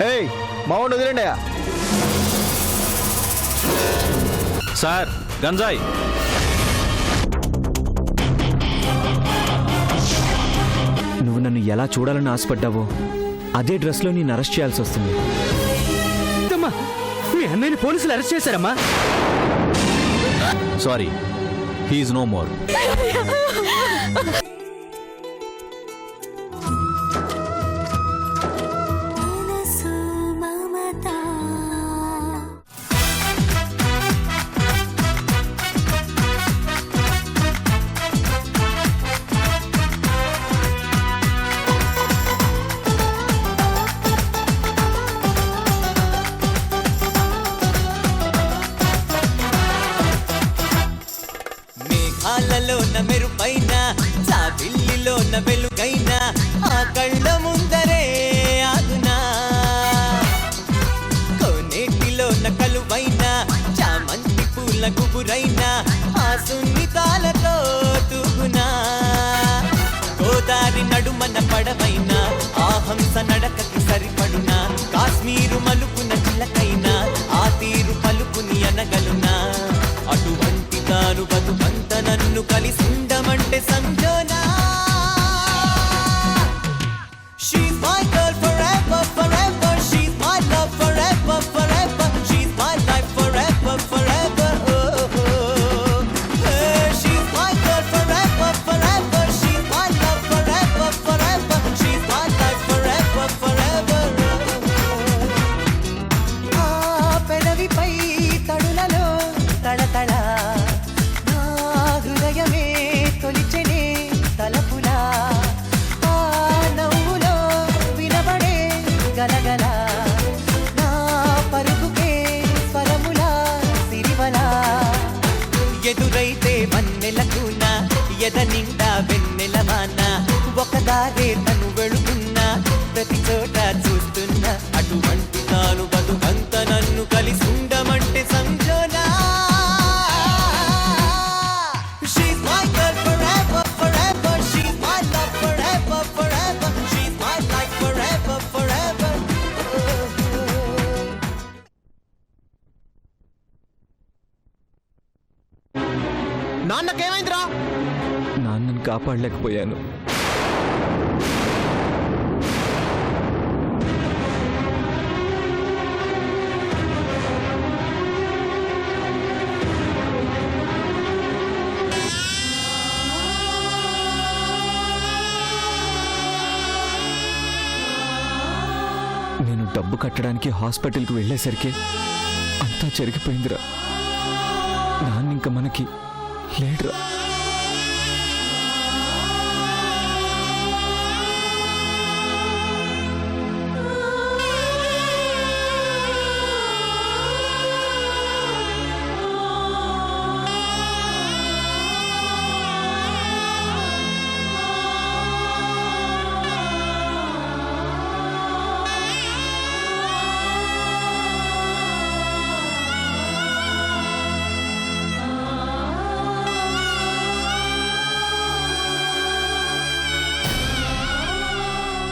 ఏయ్ మావాడిని వదిలేండి. సార్ గంజాయి. నువ్వు నన్ను ఎలా చూడాలని ఆశపడ్డావో అదే డ్రెస్లో నేను అరెస్ట్ చేయాల్సి వస్తుంది. మీ అన్నయ్యని పోలీసులు అరెస్ట్ చేశారమ్మా. Sorry, he is no more. మెరుపైన చావిల్లిలోన వెలుగైన ఆ కళ్ళ ముందరే ఆగునా, కోనేటిలోన కలువైన చామంతి పూల గుబురైన ఆ సున్నితాలతో తూగునా, గోదారి నడుమన పడవైన ఆ హంస నడకకి సరిపడునా, కాశ్మీరు మలుపున చిలకైనా ఆ తీరు పలుపుని అనగలునా, అటువంటి తాను బతుకంత నన్ను కలిసుండమంటే సంజోనా. She's my girl forever, forever. She's my love forever, forever. She's my life forever, forever. Oh, oh. Hey, she's my girl forever, forever. She's my love forever, forever. She's my life forever, forever. Ah, పెదవిపై తడులలో తళతళ హృదయమే తొలిచెనే తలపులా, ఆ నవ్వులో వినబడే గలగల నా పరుగుకే స్వరములా సిరివలా, ఎదురైతే వన్నెలకున ఎద నిండా వెన్నెలమాన, ఒకదారే తను వెళుతున్నా ప్రతి చోట చూస్తున్నా, అటువంటి తాను బతుకంత నన్ను కలిసుండమంటే సంజోనా. నాన్నకేమైందిరా? నాన్నని కాపాడలేకపోయాను. నేను డబ్బు కట్టడానికి హాస్పిటల్కి వెళ్ళేసరికి అంతా జరిగిపోయిందిరా. నాన్న ఇంక మనకి లేడురా.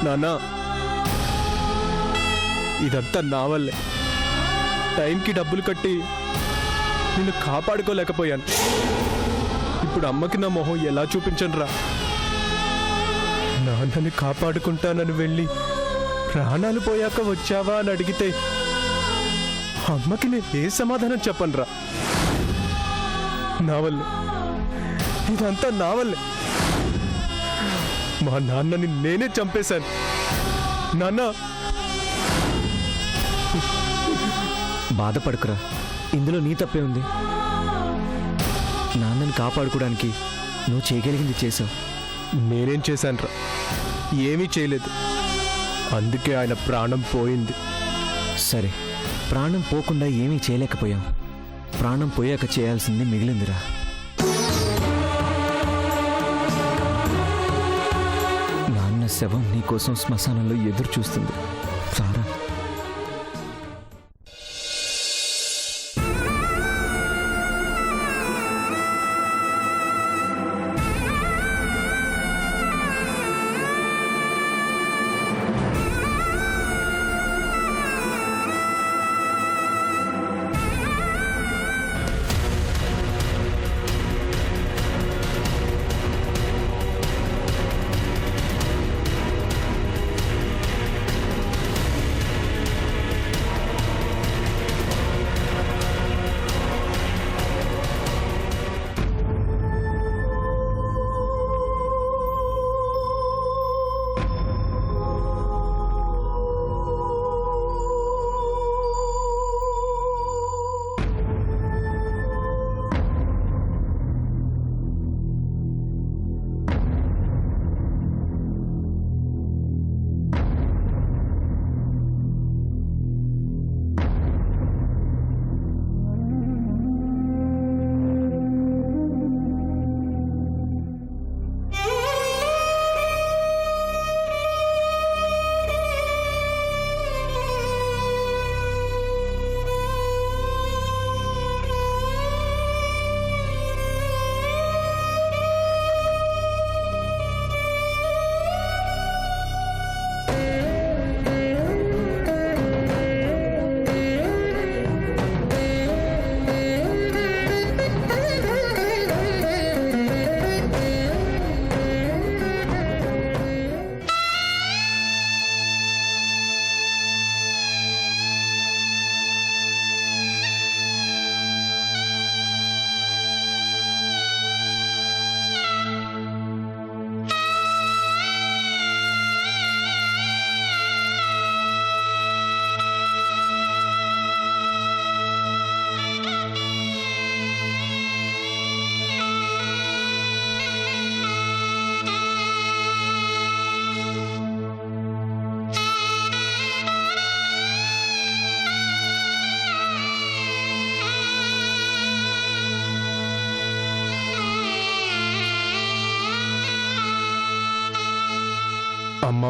నాన్నా, ఇదంతా నా వల్లే. టైంకి డబ్బులు కట్టి నిన్ను కాపాడుకోలేకపోయాను. ఇప్పుడు అమ్మకి నా మొహం ఎలా చూపించనురా? నాన్నని కాపాడుకుంటానని వెళ్ళి ప్రాణాలు పోయాక వచ్చావా అని అడిగితే అమ్మకి నేను ఏ సమాధానం చెప్పనురా? నా వల్లే, ఇదంతా నా వల్లే. మా నాన్నని నేనే చంపేశాను. నాన్న, బాధపడకురా, ఇందులో నీ తప్పే ఉంది. నాన్నని కాపాడుకోవడానికి నువ్వు చేయగలిగింది చేసావు. నేనేం చేశానురా? ఏమీ చేయలేదు. అందుకే ఆయన ప్రాణం పోయింది. సరే, ప్రాణం పోకుండా ఏమీ చేయలేకపోయాం. ప్రాణం పోయాక చేయాల్సింది మిగిలిందిరా. నాన్న శవం నీకోసం శ్మశానంలో ఎదురు చూస్తుంది. సారా,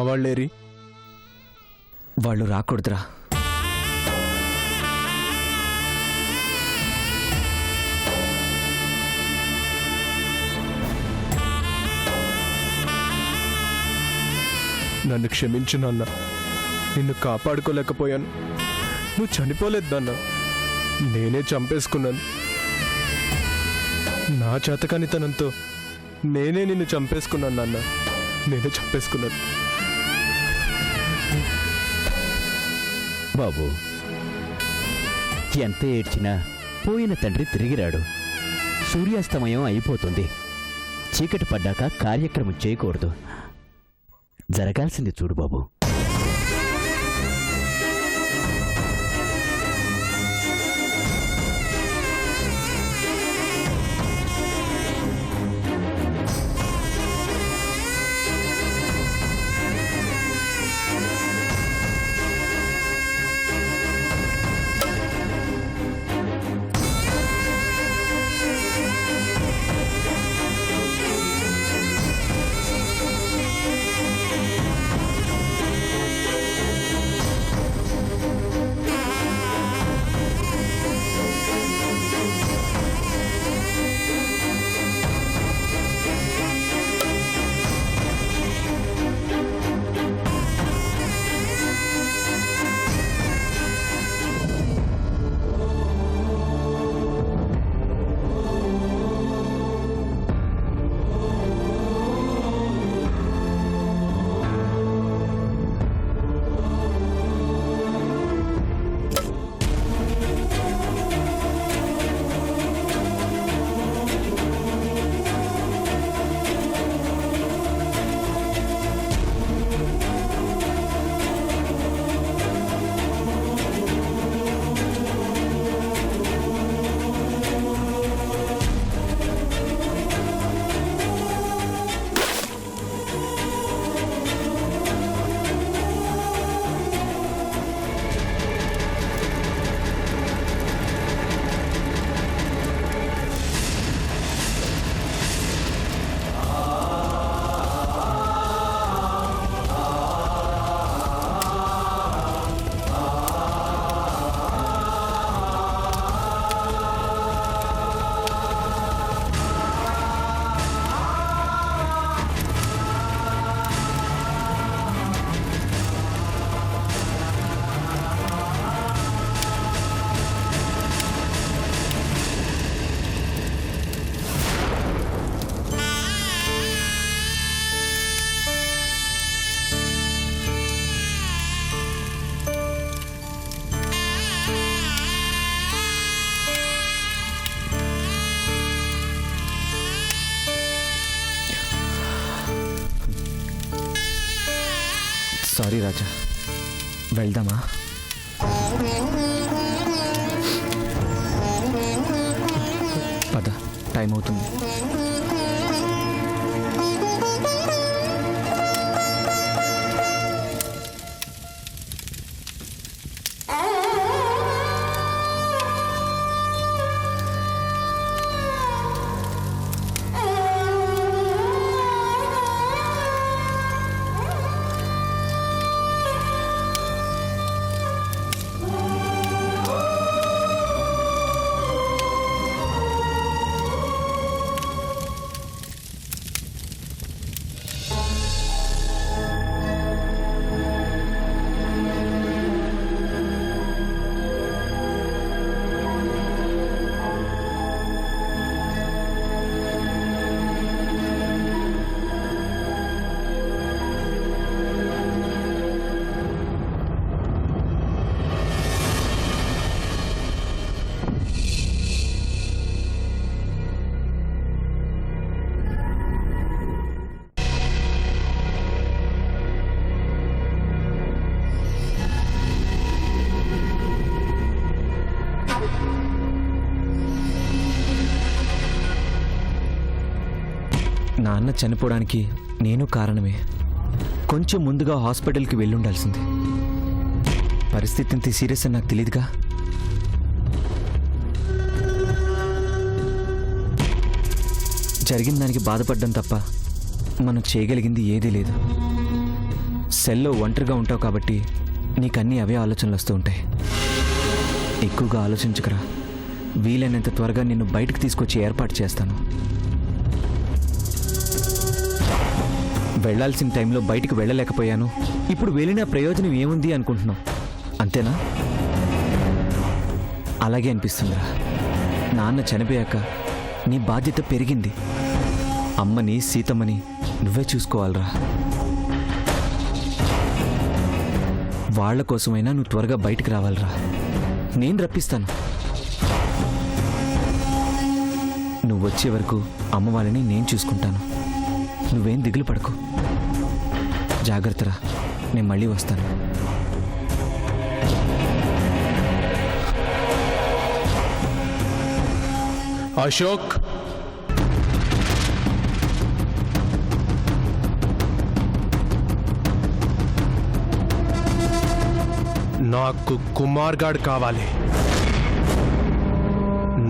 మా వాళ్ళేరి? వాళ్ళు రాకూడదురా. నన్ను క్షమించు నాన్న, నిన్ను కాపాడుకోలేకపోయాను. నువ్వు చనిపోలేదు నాన్న, నేనే చంపేసుకున్నాను. నా చేతకానితనంతో నేనే నిన్ను చంపేసుకున్నాను నాన్న, నేనే చంపేసుకున్నాను. బాబు, ఎంత ఏడ్చినా పోయిన తండ్రి తిరిగిరాడు. సూర్యాస్తమయం అయిపోతుంది. చీకటి పడ్డాక కార్యక్రమం చేయకూడదు. జరగాల్సింది చూడు బాబు. సారీ రాజా, వెళ్దామా? పద, టైం అవుతుంది. నాన్న చనిపోవడానికి నేను కారణమే. కొంచెం ముందుగా హాస్పిటల్కి వెళ్ళుండాల్సింది. పరిస్థితి ఇంత సీరియస్ అని నాకు తెలియదుగా. జరిగిన దానికి బాధపడ్డం తప్ప మనం చేయగలిగింది ఏదీ లేదు. సెల్లో ఒంటరిగా ఉంటావు కాబట్టి నీకు అన్నీ అవే ఆలోచనలు వస్తూ ఉంటాయి. ఎక్కువగా ఆలోచించకరా. వీలైనంత త్వరగా నిన్ను బయటకు తీసుకొచ్చి ఏర్పాటు చేస్తాను. వెళ్ళాల్సిన టైంలో బయటికి వెళ్ళలేకపోయాను, ఇప్పుడు వెళ్ళిన ప్రయోజనం ఏముంది అనుకుంటున్నావు, అంతేనా? అలాగే అనిపిస్తుందిరా. నాన్న చనిపోయాక నీ బాధ్యత పెరిగింది. అమ్మని సీతమ్మని నువ్వే చూసుకోవాలరా. వాళ్ళ కోసమైనా నువ్వు త్వరగా బయటికి రావాలిరా. నేను రప్పిస్తాను. నువ్వు వచ్చే వరకు అమ్మ వాళ్ళని నేను చూసుకుంటాను. నువ్వేం దిగులు పడకు. జాగ్రత్తరా, నేను మళ్ళీ వస్తాను. అశోక్, నాకు కుమార్ గాడు కావాలి.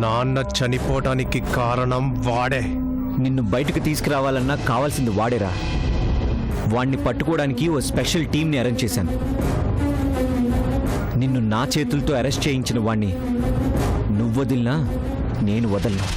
నాన్న చనిపోవటానికి కారణం వాడే. నిన్ను బయటకు తీసుకురావాలన్నా కావాల్సింది వాడేరా. వాణ్ణి పట్టుకోవడానికి ఓ స్పెషల్ టీంని అరేంజ్ చేశాను. నిన్ను నా చేతులతో అరెస్ట్ చేయించిన వాణ్ణి నువ్వు వదిలినా నేను వదలను.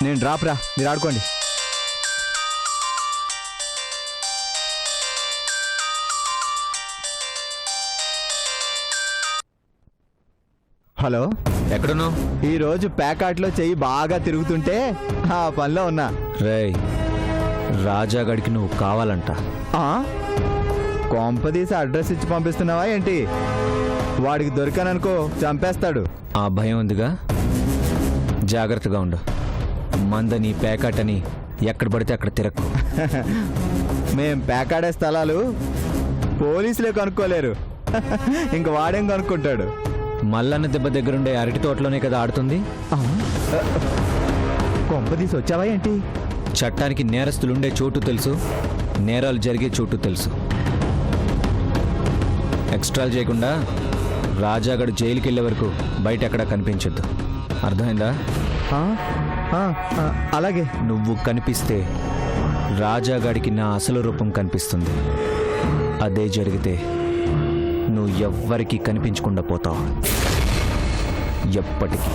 నేను డ్రాప్ రా, మీరు ఆడుకోండి. హలో, ఎక్కడున్నావు? ఈరోజు ప్యాకాట్లో చెయ్యి బాగా తిరుగుతుంటే ఆ పనిలో ఉన్నా. రేయ్, రాజాగడికి నువ్వు కావాలంట. కొంపదీసి అడ్రస్ ఇచ్చి పంపిస్తున్నావా ఏంటి? వాడికి దొరికాననుకో చంపేస్తాడు. ఆ భయం ఉందిగా, జాగ్రత్తగా ఉండు. మందని ప్యాకాటని ఎక్కడ పడితే అక్కడ తిరక్కు. మేం ప్యాకాడే స్థలాలు పోలీసులే కనుక్కోలేరు. ఇంక వాడేం కనుక్కుంటాడు? మల్లన్న దెబ్బ దగ్గరుండే అరటి తోటలోనే కదా ఆడుతుంది. కొంపదీసి వచ్చావా ఏంటి? చట్టానికి నేరస్తులుండే చోటు తెలుసు, నేరాలు జరిగే చోటు తెలుసు. ఎక్స్ట్రాలు చేయకుండా రాజాగడు జైలుకి వెళ్ళే వరకు బయట ఎక్కడా కనిపించొద్దు. అర్థమైందా? అలాగే. నువ్వు కనిపిస్తే రాజాగాడికి నా అసలు రూపం కనిపిస్తుంది. అదే జరిగితే నువ్వు ఎవ్వరికీ కనిపించకుండా పోతావు, ఎప్పటికీ.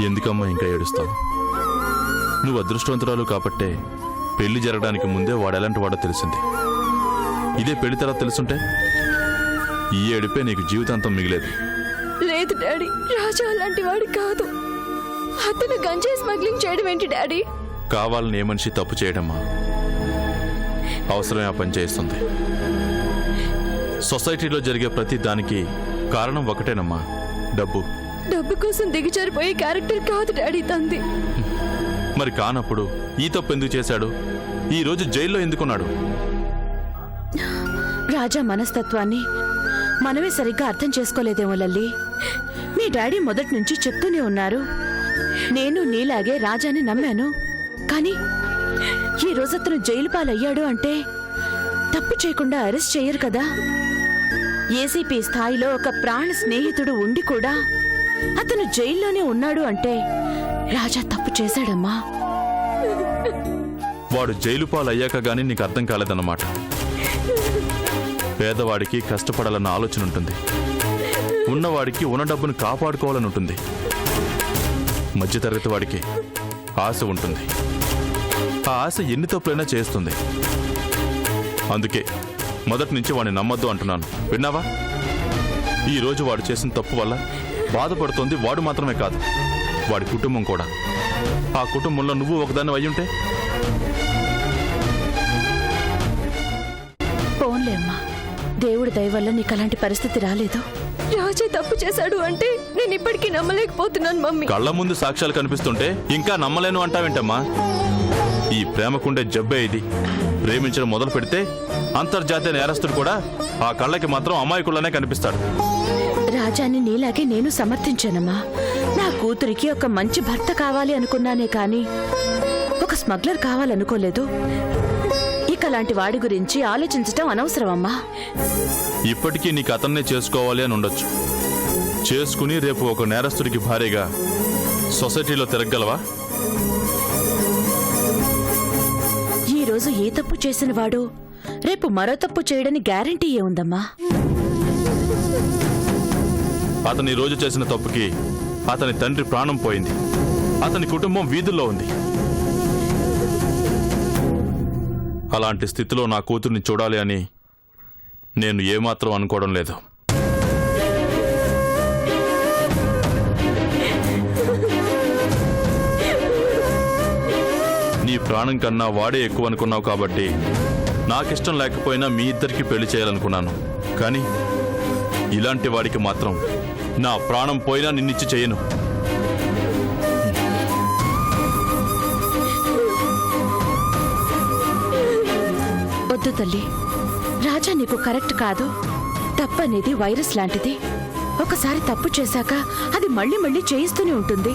ఎందుకమ్మా ఇంకా ఏడుస్తావు? నువ్వు అదృష్టవంతురాలు కాబట్టే పెళ్లి జరగడానికి ముందే వాడు ఎలాంటి వాడో తెలిసింది. ఇదే పెళ్లి తర్వాత తెలుసుంటే ఈ ఏడుపే నీకు జీవితాంతం మిగిలేదు. లేదు డాడీ, రాజా అలాంటి వాడి కాదు. అతను గంజాయి స్మగ్లింగ్ చేయడం ఏంటి డాడీ? కావాలని ఏ మనిషి తప్పు చేయడమ్మా, అవసరమే ఆ పని చేస్తుంది. సొసైటీలో జరిగే ప్రతి దానికి కారణం ఒకటేనమ్మా, డబ్బు. డబ్బు కోసం దిగజారిపోయే క్యారెక్టర్ కాదు డాడీ తంది. మరి కానప్పుడు ఈ తప్పు ఎందుకు చేశాడు? ఈ రోజు జైల్లో ఎందుకున్నాడు? రాజా మనస్తత్వాన్ని మనమే సరిగ్గా అర్థం చేసుకోలేదేమో లల్లి. మీ డాడీ మొదటి నుంచి చెప్తూనే ఉన్నారు. నేను నీలాగే రాజాని నమ్మాను. కానీ ఈ రోజు అతను జైలు పాలయ్యాడు అంటే తప్పు చేయకుండా అరెస్ట్ చేయరు కదా. ఏసీపీ స్థాయిలో ఒక ప్రాణ స్నేహితుడు ఉండి కూడా అతను జైల్లోనే ఉన్నాడు అంటే రాజా తప్పు చేశాడమ్మా. వాడు జైలు పాలయ్యాక గానీ నీకు అర్థం కాలేదన్నమాట. పేదవాడికి కష్టపడాలన్న ఆలోచన ఉంటుంది, ఉన్నవాడికి ఉన్న డబ్బును కాపాడుకోవాలని ఉంటుంది, మధ్యతరగతి వాడికి ఆశ ఉంటుంది. ఆ ఆశ ఎన్ని తప్పులైనా చేస్తుంది. అందుకే మొదటి నుంచి వాడిని నమ్మొద్దు అంటున్నాను. విన్నావా? ఈరోజు వాడు చేసిన తప్పు వల్ల బాధపడుతోంది వాడు మాత్రమే కాదు, వాడి కుటుంబం కూడా. ఆ కుటుంబంలో నువ్వు ఒకదాన్ని అయ్యుంటే? పోన్లే అమ్మా, దేవుడి దయ వల్ల నీకు అలాంటి పరిస్థితి రాలేదు. రాజే తప్పు చేశాడు అంటే నేను ఇప్పటికీ నమ్మలేకపోతున్నాను మమ్మీ. కళ్ళ ముందు సాక్ష్యాలు కనిపిస్తుంటే ఇంకా నమ్మలేను అంటావేంటమ్మా? ఈ ప్రేమకుండే జబ్బే ఇది. ప్రేమించడం మొదలు పెడితే అంతర్జాతీయ నేరస్తుడు కూడా ఆ కళ్ళకి మాత్రం అమాయకుల్లానే కనిపిస్తాడు. రాజాని నీలాగే నేను సమర్థించానమ్మా. నా కూతురికి ఒక మంచి భర్త కావాలి అనుకున్నానే కాని ఒక స్మగ్లర్ కావాలనుకోలేదు. ఇక అలాంటి వాడి గురించి ఆలోచించటం అనవసరమమ్మా. ఇప్పటికీ నీకు అతన్నే చేసుకోవాలి అని ఉండొచ్చు. చేసుకుని రేపు ఒక నేరస్తుడికి భారీగా సొసైటీలో తిరగలవా? ఈ రోజు ఏ తప్పు చేసిన వాడు రేపు మరో తప్పు చేయడని గ్యారంటీ ఏముందమ్మా? అతని ఈ రోజు చేసిన తప్పుకి అతని తండ్రి ప్రాణం పోయింది, అతని కుటుంబం వీధుల్లో ఉంది. అలాంటి స్థితిలో నా కూతుర్ని చూడాలి అని నేను ఏమాత్రం అనుకోవడం లేదు. నీ ప్రాణం కన్నా వాడే ఎక్కువ అనుకున్నావు కాబట్టి నాకిష్టం లేకపోయినా మీ ఇద్దరికి పెళ్లి చేయాలనుకున్నాను. కానీ ఇలాంటి వాడికి మాత్రం నా ప్రాణం పోయినా నిన్నిచ్చి చేయను. వద్దు తల్లి, రాజా నీకు కరెక్ట్ కాదు. తప్పనేది వైరస్ లాంటిది. ఒకసారి తప్పు చేశాక అది మళ్ళీ మళ్ళీ చేయిస్తూనే ఉంటుంది.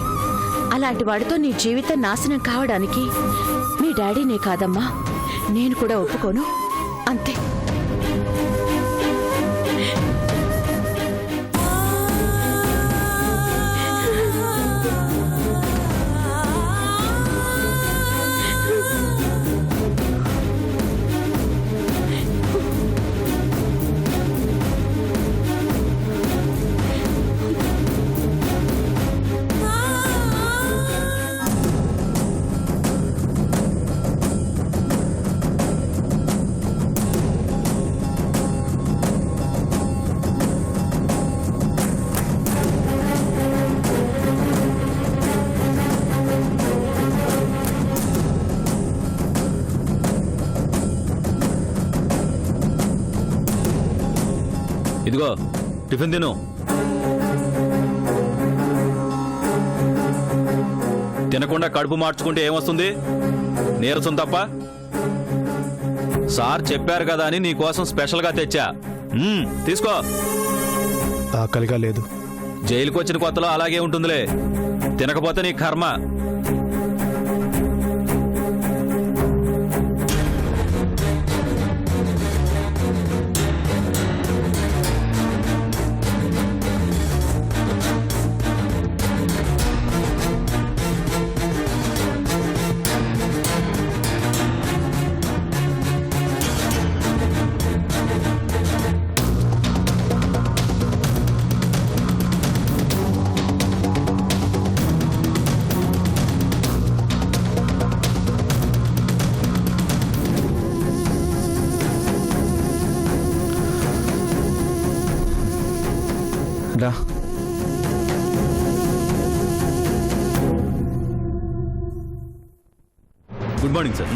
అలాంటి వాడితో నీ జీవితం నాశనం కావడానికి మీ డాడీనే కాదమ్మా, నేను కూడా ఒప్పుకోను. అంతే. ఇదిగో టిఫిన్ తిను. తినకుండా కడుపు మార్చుకుంటే ఏమొస్తుంది? నీరసం తప్ప. సార్ చెప్పారు కదా అని నీకోసం స్పెషల్గా తెచ్చా. తీసుకో. ఆకలిగా లేదు. జైలుకి వచ్చిన కొత్తలో అలాగే ఉంటుందిలే, తినకపోతే నీ కర్మ. రా. Good morning sir.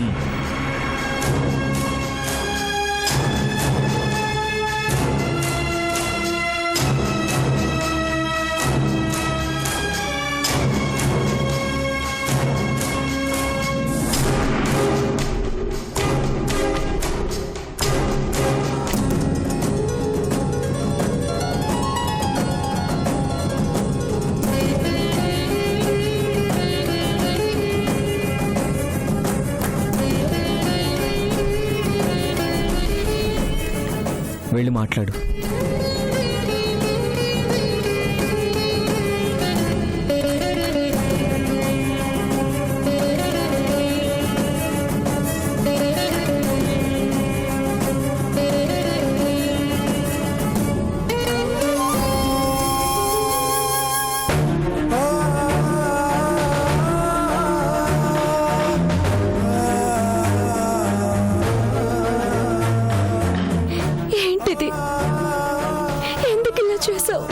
వెళ్ళి మాట్లాడు. ఏంటిది? ఎందుకు ఇలా చేసావు?